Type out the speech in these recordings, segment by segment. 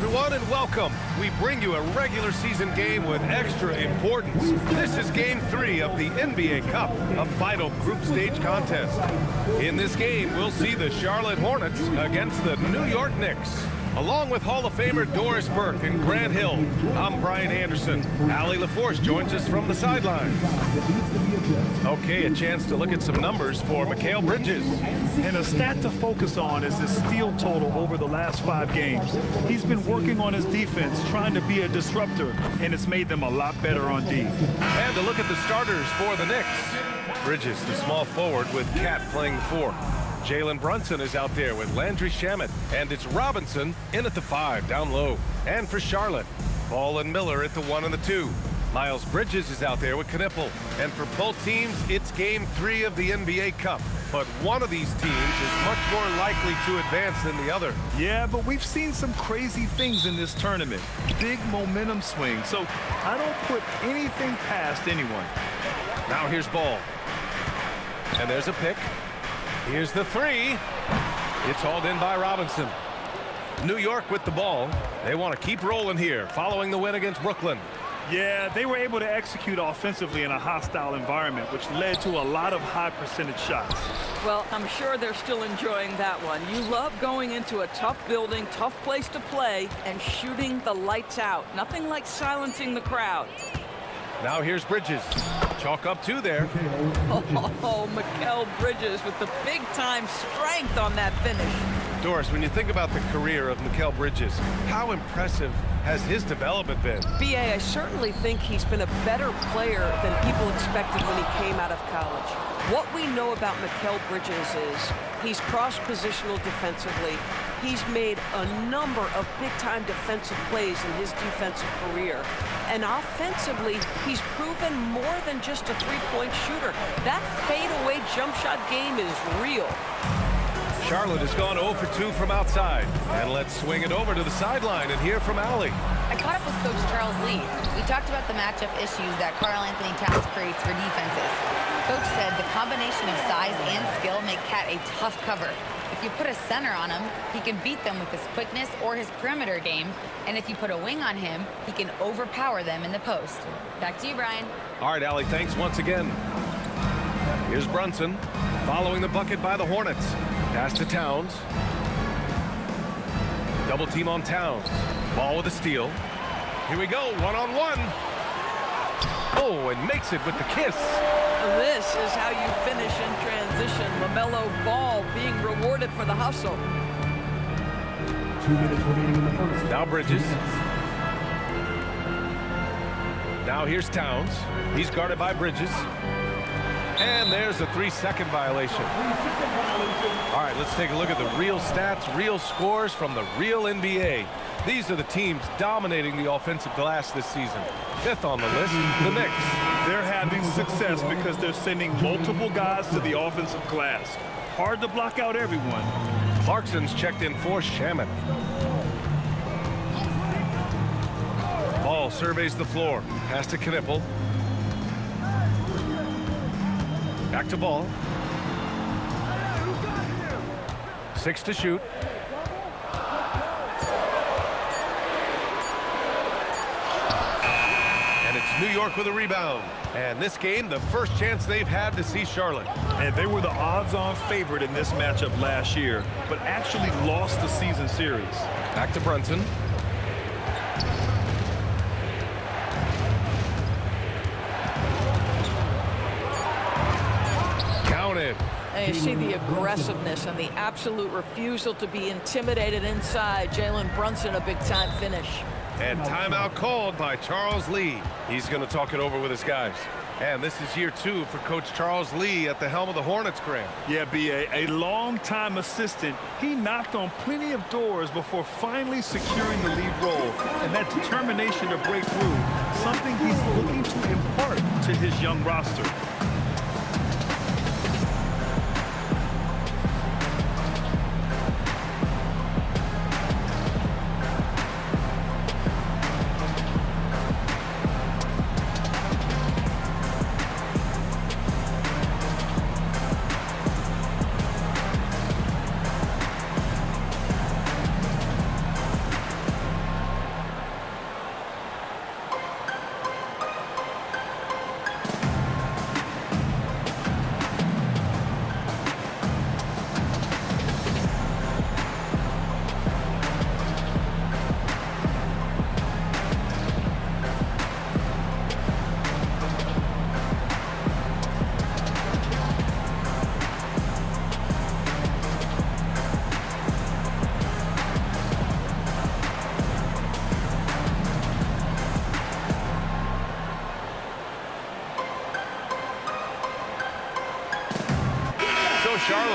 everyone, and welcome. We bring you a regular season game with extra importance. This is Game 3 of the NBA Cup, a vital group stage contest. In this game, we'll see the Charlotte Hornets against the New York Knicks. Along with Hall of Famer Doris Burke and Grant Hill, I'm Brian Anderson. Allie LaForce joins us from the sidelines. Okay, a chance to look at some numbers for Mikal Bridges. And a stat to focus on is his steal total over the last 5 games. He's been working on his defense, trying to be a disruptor, and it's made them a lot better on D. And to look at the starters for the Knicks. Bridges, the small forward, with Cat playing the 4. Jalen Brunson is out there with Landry Shamet, and it's Robinson in at the 5, down low. And for Charlotte, Ball and Miller at the 1 and the 2. Miles Bridges is out there with Knippel. And for both teams, it's Game 3 of the NBA Cup. But one of these teams is much more likely to advance than the other. Yeah, but we've seen some crazy things in this tournament. Big momentum swings, so I don't put anything past anyone. Now here's Ball. And there's a pick. Here's the 3. It's hauled in by Robinson. New York with the ball. They want to keep rolling here following the win against Brooklyn. Yeah, they were able to execute offensively in a hostile environment, which led to a lot of high percentage shots. Well, I'm sure they're still enjoying that one. You love going into a tough building, tough place to play, and shooting the lights out. Nothing like silencing the crowd. Now here's Bridges. Chalk up 2 there. Oh, Mikal Bridges with the big-time strength on that finish. Doris, when you think about the career of Mikal Bridges, how impressive has his development been? B.A., I certainly think he's been a better player than people expected when he came out of college. What we know about Mikal Bridges is he's cross-positional defensively. He's made a number of big-time defensive plays in his defensive career. And offensively, he's proven more than just a three-point shooter. That fadeaway jump shot game is real. Charlotte has gone 0 for 2 from outside. And let's swing it over to the sideline and hear from Allie. I caught up with Coach Charles Lee. We talked about the matchup issues that Karl-Anthony Towns creates for defenses. Coach said the combination of size and skill make Cat a tough cover. If you put a center on him, he can beat them with his quickness or his perimeter game. And if you put a wing on him, he can overpower them in the post. Back to you, Brian. All right, Allie, thanks once again. Here's Brunson, following the bucket by the Hornets. Pass to Towns. Double team on Towns. Ball with a steal. Here we go, one-on-one. Oh, and makes it with the kiss. This is how you finish in transition. LaMelo Ball being rewarded for the hustle. 2 minutes remaining in the first. Now Bridges. Now here's Towns. He's guarded by Bridges. And there's a 3-second violation. All right, let's take a look at the real stats, real scores from the real NBA. These are the teams dominating the offensive glass this season. 5th on the list, the Knicks. They're having success because they're sending multiple guys to the offensive glass. Hard to block out everyone. Clarkson's checked in for Shamet. Ball surveys the floor. Pass to Knippel. Back to Ball. 6 to shoot. And it's New York with a rebound. And this game, the first chance they've had to see Charlotte. And they were the odds-on favorite in this matchup last year, but actually lost the season series. Back to Brunson. Counted. And you see the aggressiveness and the absolute refusal to be intimidated inside. Jalen Brunson, a big-time finish. And timeout called by Charles Lee. He's going to talk it over with his guys. And this is year 2 for Coach Charles Lee at the helm of the Hornets, Graham. Yeah, B.A., a long-time assistant. He knocked on plenty of doors before finally securing the lead role. And that determination to break through, something he's looking to impart to his young roster.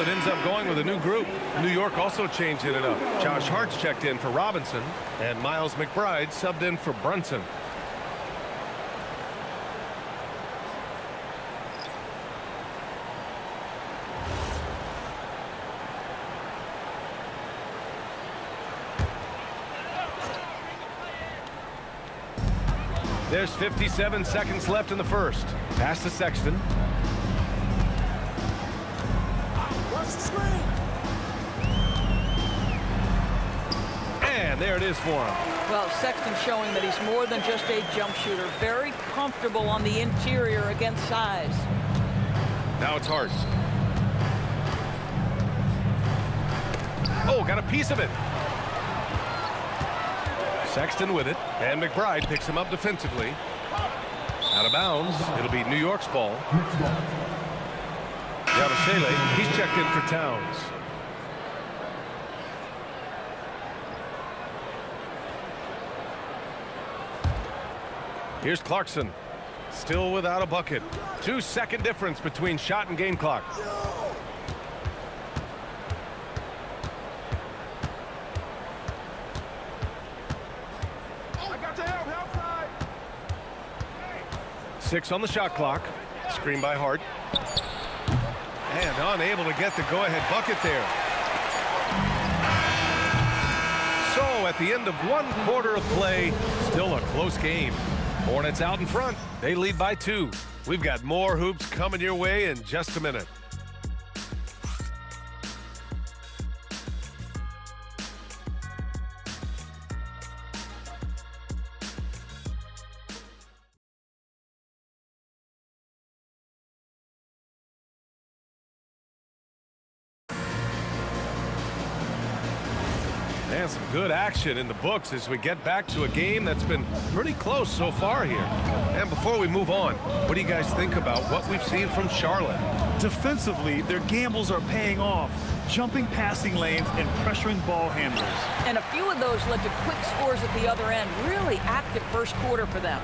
Charlotte ends up going with a new group. New York also changing it up. Josh Hart's checked in for Robinson, and Miles McBride subbed in for Brunson. There's 57 seconds left in the first. Pass to Sexton. And there it is for him. Well, Sexton showing that he's more than just a jump shooter. Very comfortable on the interior against size. Now it's Hart. Oh, got a piece of it. Sexton with it, and McBride picks him up defensively. Out of bounds. It'll be New York's ball. Yabusele, he's checked in for Towns. Here's Clarkson. Still without a bucket. 2-second difference between shot and game clock. Six on the shot clock. Screen by Hart. And unable to get the go-ahead bucket there. So at the end of 1 quarter of play, still a close game. Hornets out in front. They lead by 2. We've got more hoops coming your way in just a minute. And some good action in the books as we get back to a game that's been pretty close so far here. And before we move on, what do you guys think about what we've seen from Charlotte? Defensively, their gambles are paying off. Jumping passing lanes and pressuring ball handlers. And a few of those led to quick scores at the other end. Really active first quarter for them.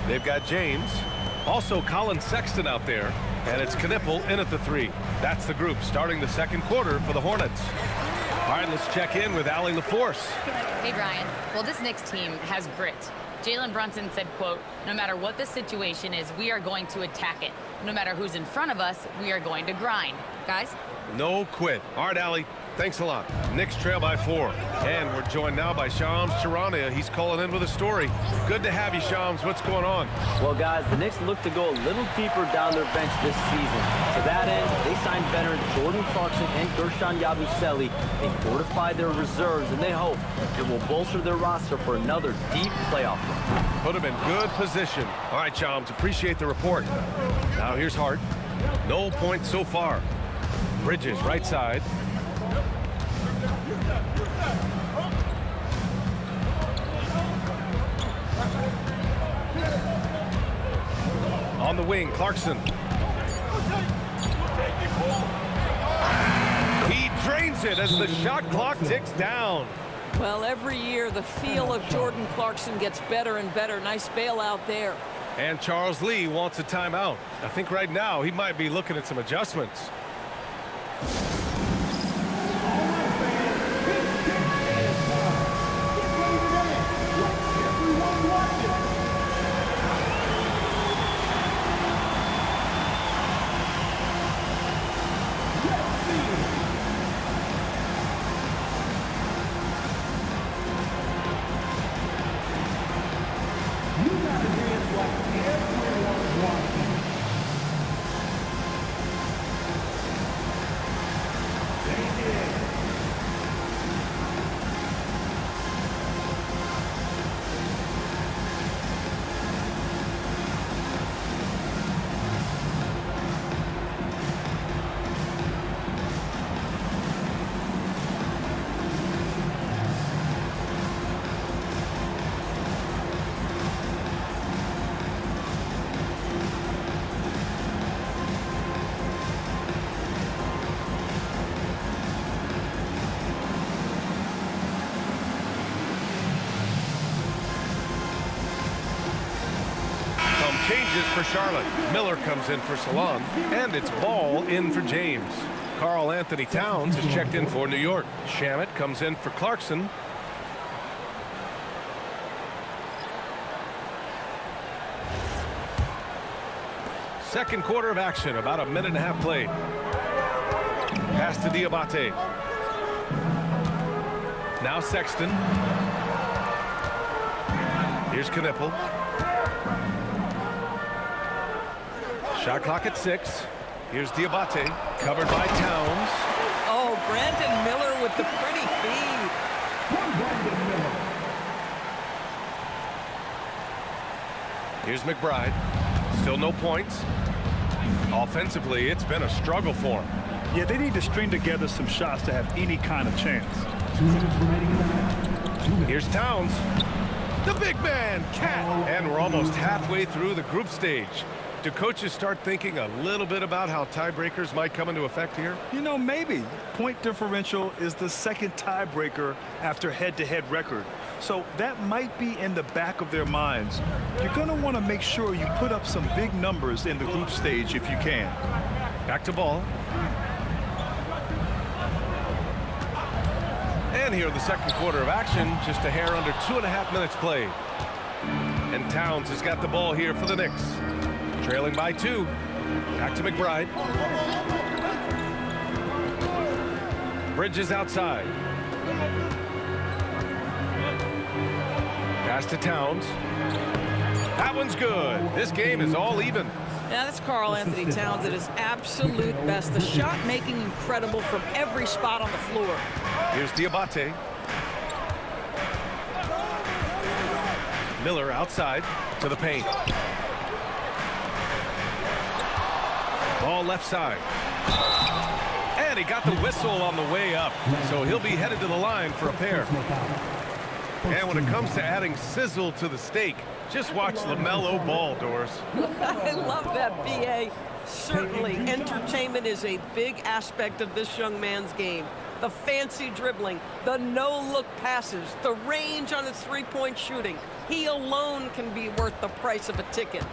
They've got James. Also Colin Sexton out there. And it's Knipple in at the 3. That's the group starting the second quarter for the Hornets. All right, let's check in with Allie LaForce. Hey, Brian. Well, this Knicks team has grit. Jalen Brunson said, quote, "No matter what the situation is, we are going to attack it. No matter who's in front of us, we are going to grind." Guys? No quit. All right, Allie. Thanks a lot. Knicks trail by 4. And we're joined now by Shams Charania. He's calling in with a story. Good to have you, Shams. What's going on? Well, guys, the Knicks look to go a little deeper down their bench this season. To that end, they signed veterans Jordan Clarkson and Gershon Yabusele. They fortified their reserves, and they hope it will bolster their roster for another deep playoff run. Put him in good position. All right, Shams, appreciate the report. Now here's Hart. No points so far. Bridges, right side. On the wing, Clarkson. He drains it as the shot clock ticks down. Well, every year the feel of Jordan Clarkson gets better and better. Nice bailout there. And Charles Lee wants a timeout. I think right now he might be looking at some adjustments. Changes for Charlotte. Miller comes in for Salon, and it's Ball in for James. Karl Anthony Towns is checked in for New York. Shamet comes in for Clarkson. Second quarter of action, about a minute and a half played. Pass to Diabate. Now Sexton. Here's Knipple. Shot clock at 6. Here's Diabate, covered by Towns. Oh, Brandon Miller with the pretty feed. Here's McBride. Still no points. Offensively, it's been a struggle for him. Yeah, they need to string together some shots to have any kind of chance. 2 minutes remaining in the half. Here's Towns. The big man, Cat. And we're almost halfway through the group stage. Do coaches start thinking a little bit about how tiebreakers might come into effect here? You know, maybe. Point differential is the second tiebreaker after head-to-head record. So that might be in the back of their minds. You're going to want to make sure you put up some big numbers in the group stage if you can. Back to ball. And here in the second quarter of action, just a hair under 2.5 minutes played. And Towns has got the ball here for the Knicks. Trailing by 2. Back to McBride. Bridges outside. Pass to Towns. That one's good. This game is all even. Yeah, that's Karl Anthony Towns at his absolute best. The shot making incredible from every spot on the floor. Here's Diabate. Miller outside to the paint. Ball left side. And he got the whistle on the way up. So he'll be headed to the line for a pair. And when it comes to adding sizzle to the steak, just watch LaMelo Ball, Doris. I love that, B.A. Certainly, entertainment is a big aspect of this young man's game. The fancy dribbling, the no-look passes, the range on his three-point shooting. He alone can be worth the price of a ticket.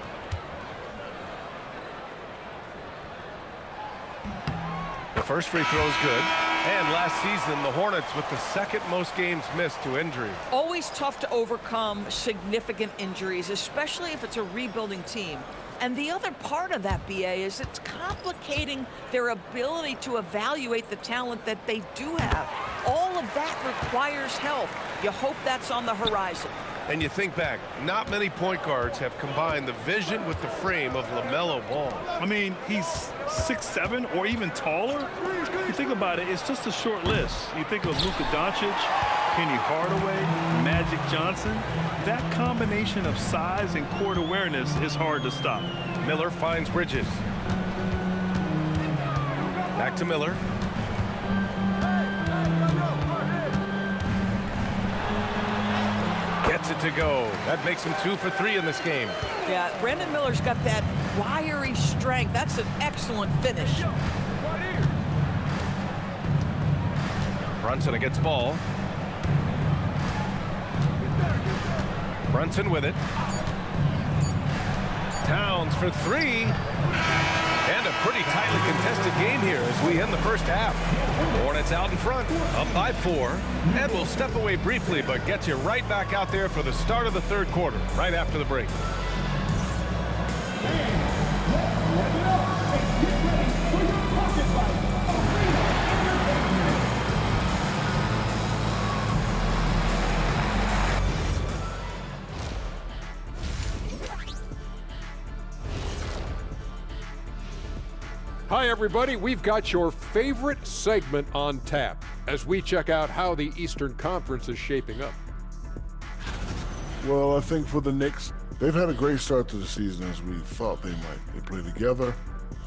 The first free throw is good. And last season, the Hornets with the second most games missed to injury. Always tough to overcome significant injuries, especially if it's a rebuilding team. And the other part of that, BA, is it's complicating their ability to evaluate the talent that they do have. All of that requires help. You hope that's on the horizon. And you think back, not many point guards have combined the vision with the frame of LaMelo Ball. I mean, he's 6'7" or even taller. You think about it, it's just a short list. You think of Luka Doncic, Penny Hardaway, Magic Johnson. That combination of size and court awareness is hard to stop. Miller finds Bridges. Back to Miller. Gets it to go. That makes him 2 for 3 in this game. Yeah, Brandon Miller's got that wiry strength. That's an excellent finish. Brunson gets ball. Brunson with it. Towns for 3. And a pretty tightly contested game here as we end the first half. Hornets out in front, up by 4. And we'll step away briefly, but get you right back out there for the start of the third quarter, right after the break. Hi, everybody. We've got your favorite segment on tap as we check out how the Eastern Conference is shaping up. Well, I think for the Knicks, they've had a great start to the season as we thought they might. They play together,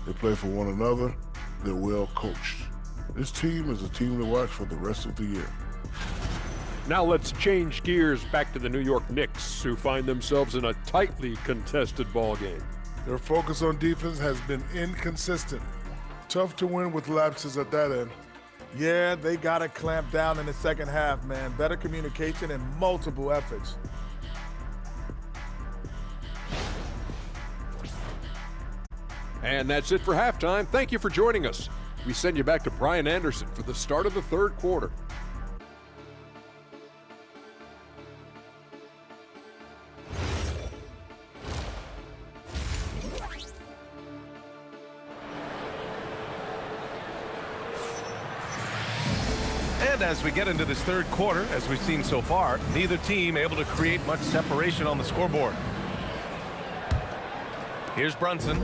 they play for one another, they're well coached. This team is a team to watch for the rest of the year. Now let's change gears back to the New York Knicks, who find themselves in a tightly contested ball game. Their focus on defense has been inconsistent. Tough to win with lapses at that end. Yeah, they got to clamp down in the second half, man. Better communication and multiple efforts. And that's it for halftime. Thank you for joining us. we send you back to Brian Anderson for the start of the third quarter. And as we get into this third quarter, as we've seen so far, neither team able to create much separation on the scoreboard. Here's Brunson.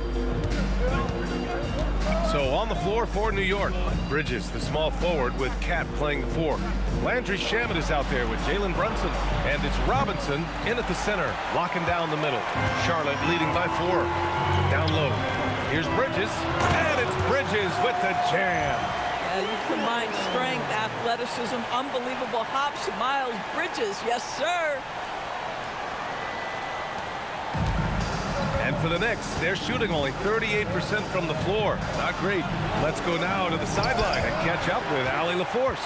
So on the floor for New York, Bridges, the small forward, with Cat playing the 4. Landry Shamet is out there with Jalen Brunson. And it's Robinson in at the center, locking down the middle. Charlotte leading by 4. Down low. Here's Bridges, and it's Bridges with the jam. You combine strength, athleticism, unbelievable hops. Miles Bridges, yes, sir. And for the Knicks, they're shooting only 38% from the floor. Not great. Let's go now to the sideline and catch up with Allie LaForce.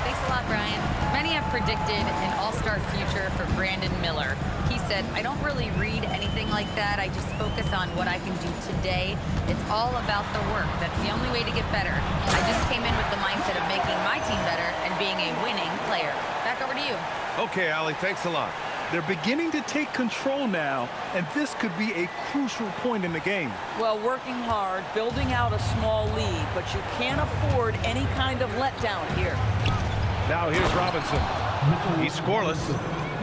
Thanks a lot, Brian. Many have predicted an all-star future for Brandon Miller. He said, I don't really read anything like that. I just focus on what I can do today. It's all about the work. That's the only way to get better. I just came in with the mindset of making my team better and being a winning player. Back over to you. Okay, Allie, thanks a lot. They're beginning to take control now, and this could be a crucial point in the game. Well, working hard, building out a small lead, but you can't afford any kind of letdown here. Now here's Robinson. He's scoreless.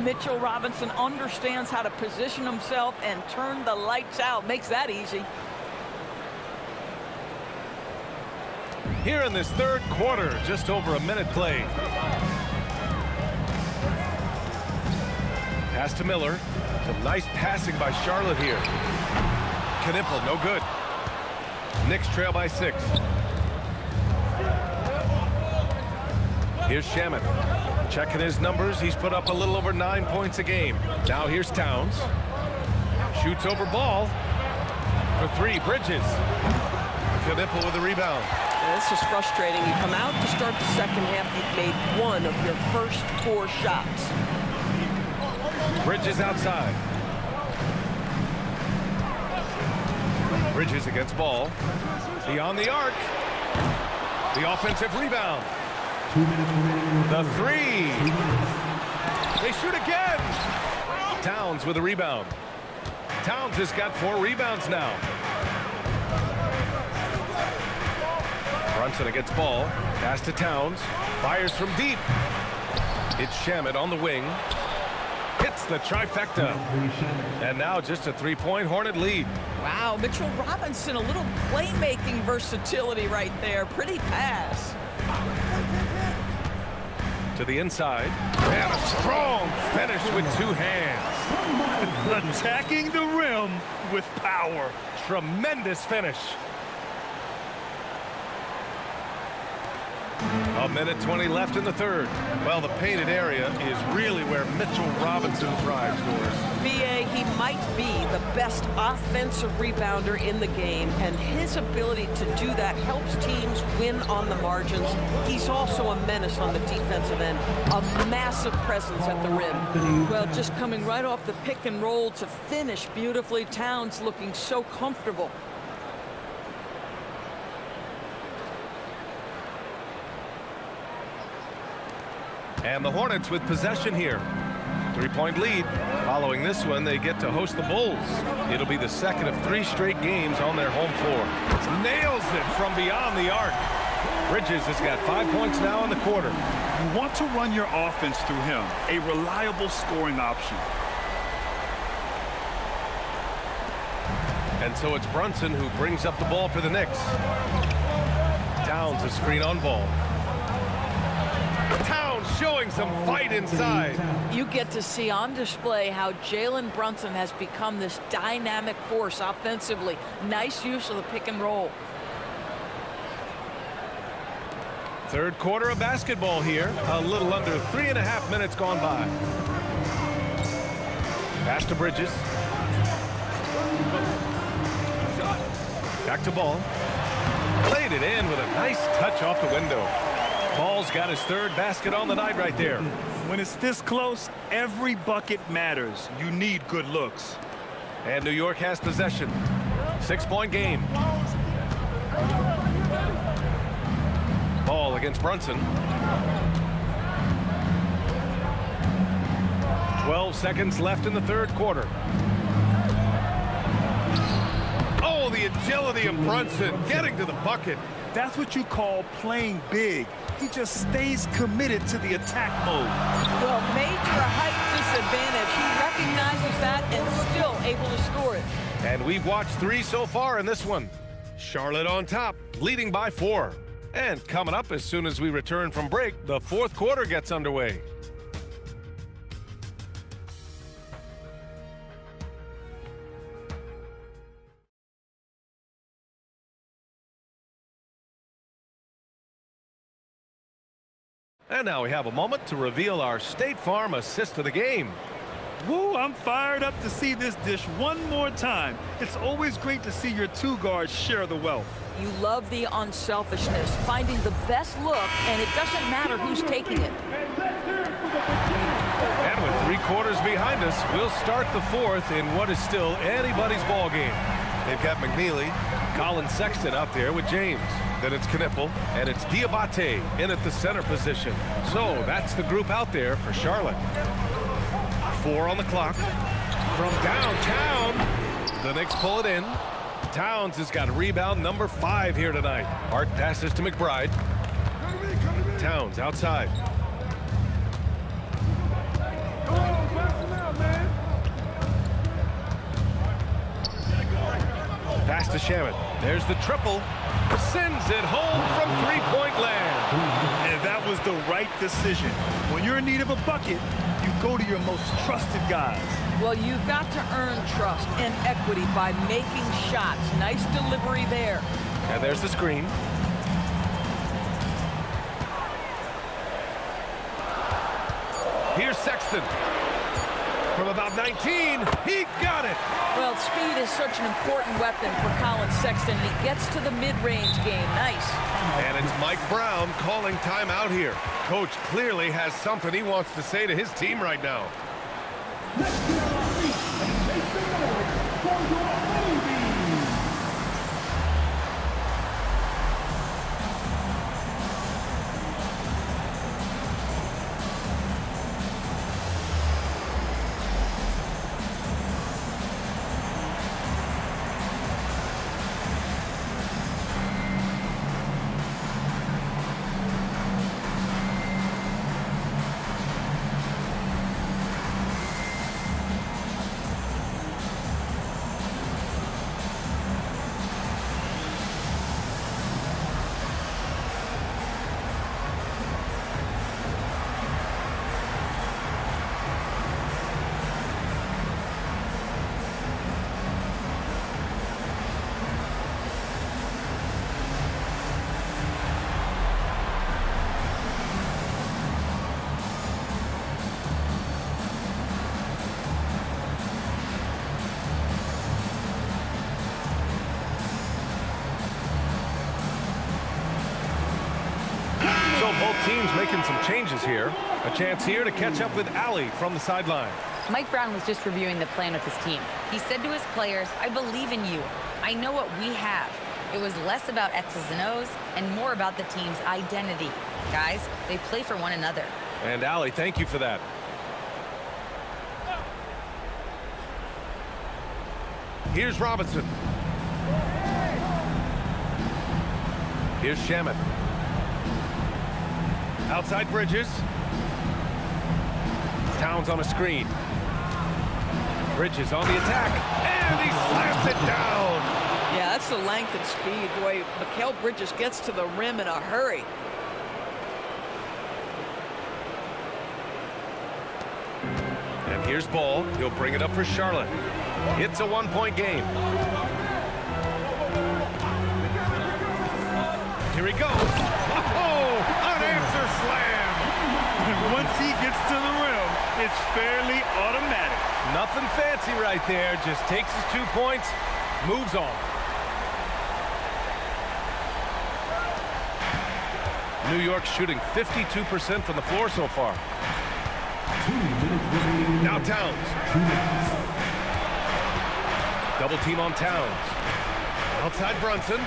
Mitchell Robinson understands how to position himself and turn the lights out. Makes that easy. Here in this third quarter, just over a minute played. Pass to Miller. Some nice passing by Charlotte here. Knipple, no good. Knicks trail by 6. Here's Shamet. Checking his numbers. He's put up a little over 9 points a game. Now here's Towns. Shoots over ball. For 3, Bridges. Knipple with the rebound. This is frustrating. You come out to start the second half, you've made 1 of your first 4 shots. Bridges outside. Bridges against ball. Beyond the arc. The offensive rebound. 2 minutes remaining. The 3. They shoot again. Towns with a rebound. Towns has got 4 rebounds now. Brunson against ball. Pass to Towns. Fires from deep. It's Shamet on the wing. Hits the trifecta. And now just a 3-point Hornet lead. Wow, Mitchell Robinson, a little playmaking versatility right there. Pretty pass. To the inside. And a strong finish with 2 hands. Attacking the rim with power. Tremendous finish. A minute 20 left in the third. Well, the painted area is really where Mitchell Robinson thrives, Doris. B.A., he might be the best offensive rebounder in the game, and his ability to do that helps teams win on the margins. He's also a menace on the defensive end, a massive presence at the rim. Well, just coming right off the pick and roll to finish beautifully. Towns looking so comfortable. And the Hornets with possession here. 3-point lead. Following this one, they get to host the Bulls. It'll be the second of 3 straight games on their home floor. Nails it from beyond the arc. Bridges has got 5 points now in the quarter. You want to run your offense through him, a reliable scoring option. And so it's Brunson who brings up the ball for the Knicks. Towns a screen on ball. Towns showing some fight inside. You get to see on display how Jalen Brunson has become this dynamic force offensively. Nice use of the pick and roll. Third quarter of basketball here. A little under 3.5 minutes gone by. Pass to Bridges. Back to Ball. Played it in with a nice touch off the window. Ball's got his 3rd basket on the night right there. When it's this close, every bucket matters. You need good looks. And New York has possession. 6-point game. Ball against Brunson. 12 seconds left in the third quarter. Oh, the agility of Brunson getting to the bucket. That's what you call playing big. He just stays committed to the attack mode. Well, major height disadvantage. He recognizes that and still able to score it. And we've watched 3 so far in this one. Charlotte on top, leading by 4. And coming up as soon as we return from break, the fourth quarter gets underway. And now we have a moment to reveal our State Farm assist of the game. Woo, I'm fired up to see this dish one more time. It's always great to see your 2 guards share the wealth. You love the unselfishness, finding the best look, and it doesn't matter who's taking it. And with 3 quarters behind us, we'll start the fourth in what is still anybody's ball game. They've got McNeely, Colin Sexton out there with James. Then it's Knipple, and it's Diabate in at the center position. So that's the group out there for Charlotte. 4 on the clock. From downtown, the Knicks pull it in. Towns has got rebound number 5 here tonight. Hart passes to McBride. Towns outside. Pass to Shaman. There's the triple. Sends it home from 3-point land. And that was the right decision. When you're in need of a bucket, you go to your most trusted guys. Well, you've got to earn trust and equity by making shots. Nice delivery there. And there's the screen. Here's Sexton. From about 19, he got it. Well, speed is such an important weapon for Colin Sexton. He gets to the mid-range game. Nice. And it's Mike Brown calling timeout here. Coach clearly has something he wants to say to his team right now. So both teams making some changes here. A chance here to catch up with Allie from the sideline. Mike Brown was just reviewing the plan with his team. He said to his players, I believe in you. I know what we have. It was less about X's and O's and more about the team's identity. Guys, they play for one another. And Allie, thank you for that. Here's Robinson. Here's Shaman. Outside Bridges. Towns on a screen. Bridges on the attack, and he slams it down. Yeah, that's the length and speed. Boy, Mikal Bridges gets to the rim in a hurry. And here's Ball. He'll bring it up for Charlotte. It's a one-point game. Here he goes. Oh, an answer slam. And once he gets to the rim, it's fairly automatic. Nothing fancy right there. Just takes his 2 points, moves on. New York shooting 52% from the floor so far. 2 minutes remaining. Now Towns. 2 minutes. Double team on Towns. Outside Brunson.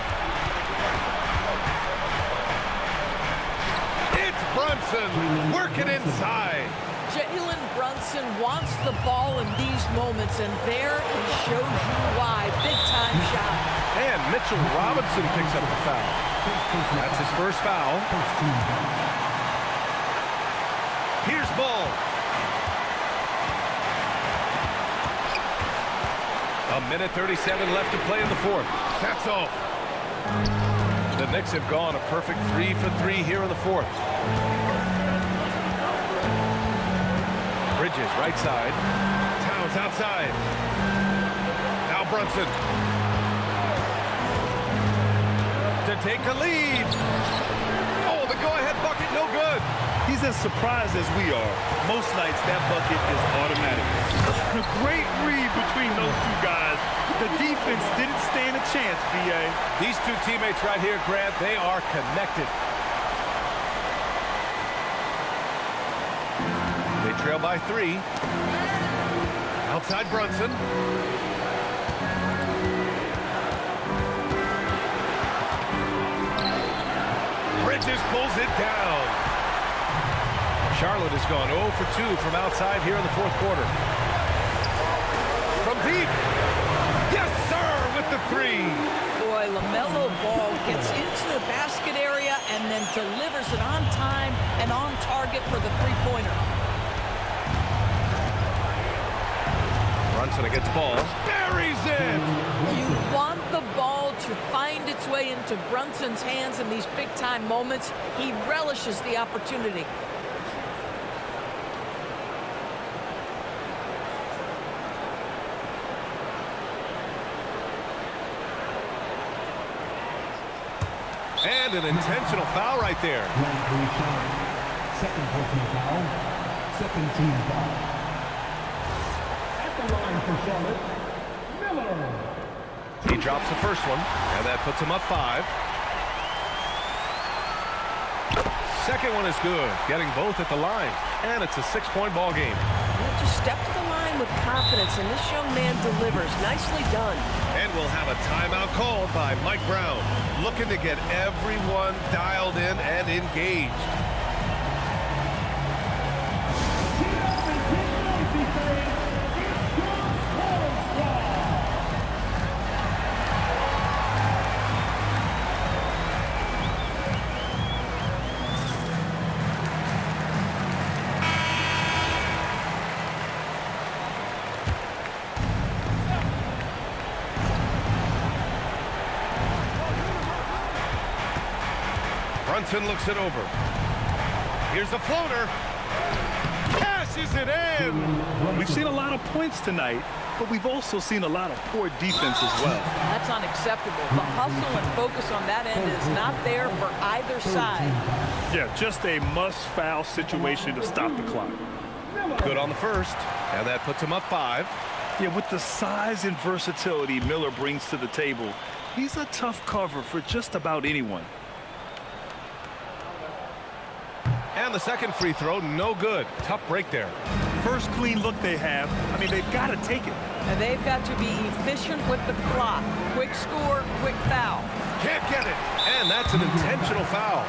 Brunson working inside. Jalen Brunson wants the ball in these moments, and there he shows you why. Big-time shot. And Mitchell Robinson picks up the foul. That's his first foul. Here's Ball. A minute 37 left to play in the fourth. That's off. The Knicks have gone a perfect 3 for 3 here in the fourth. Bridges right side. Towns outside. Now Brunson. To take the lead. Oh, the go-ahead bucket, no good. He's as surprised as we are. Most nights, that bucket is automatic. A great read between those two guys. The defense didn't stand a chance, B.A. These two teammates right here, Grant, they are connected. They trail by 3. Outside Brunson. Bridges pulls it down. Charlotte has gone 0 for 2 from outside here in the fourth quarter. From deep. Yes, sir, with the 3. Boy, LaMelo Ball gets into the basket area and then delivers it on time and on target for the three-pointer. Brunson against Ball. Buries it! You want the ball to find its way into Brunson's hands in these big-time moments. He relishes the opportunity. And an intentional foul right there. Second personal foul. Second team foul. At the line for Charlotte, Miller. He drops the first one, and that puts him up 5. Second one is good, getting both at the line. And it's a 6-point ball game. Just step to the line with confidence, and this young man delivers. Nicely done. And we'll have a timeout called by Mike Brown, looking to get everyone dialed in and engaged. Brunson looks it over. Here's the floater. Cashes it in. We've seen a lot of points tonight, but we've also seen a lot of poor defense as well. That's unacceptable. The hustle and focus on that end is not there for either side. Yeah, just a must-foul situation to stop the clock. Good on the first, and that puts him up 5. Yeah, with the size and versatility Miller brings to the table, he's a tough cover for just about anyone. And the second free throw, no good. Tough break there. First clean look they have. I mean, they've got to take it. And they've got to be efficient with the clock. Quick score, quick foul. Can't get it. And that's an intentional foul.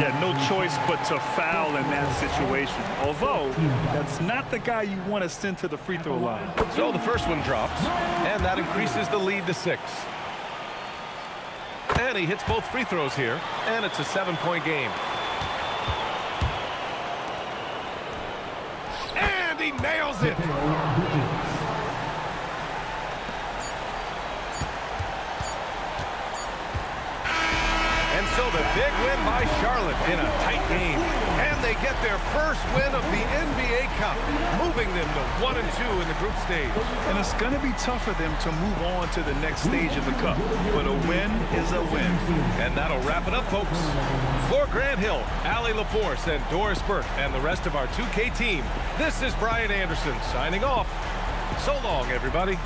Yeah, no choice but to foul in that situation. Although, that's not the guy you want to send to the free throw line. So the first one drops, and that increases the lead to 6. And he hits both free throws here, and it's a 7-point game. And he nails it. And so the big win by Charlotte in a tight game. And they get their first win of the NBA Cup, moving them to 1-2 in the group stage. And it's going to be tough for them to move on to the next stage of the Cup. But a win is a win. And that'll wrap it up, folks. For Grant Hill, Allie LaForce, and Doris Burke, and the rest of our 2K team, this is Brian Anderson signing off. So long, everybody.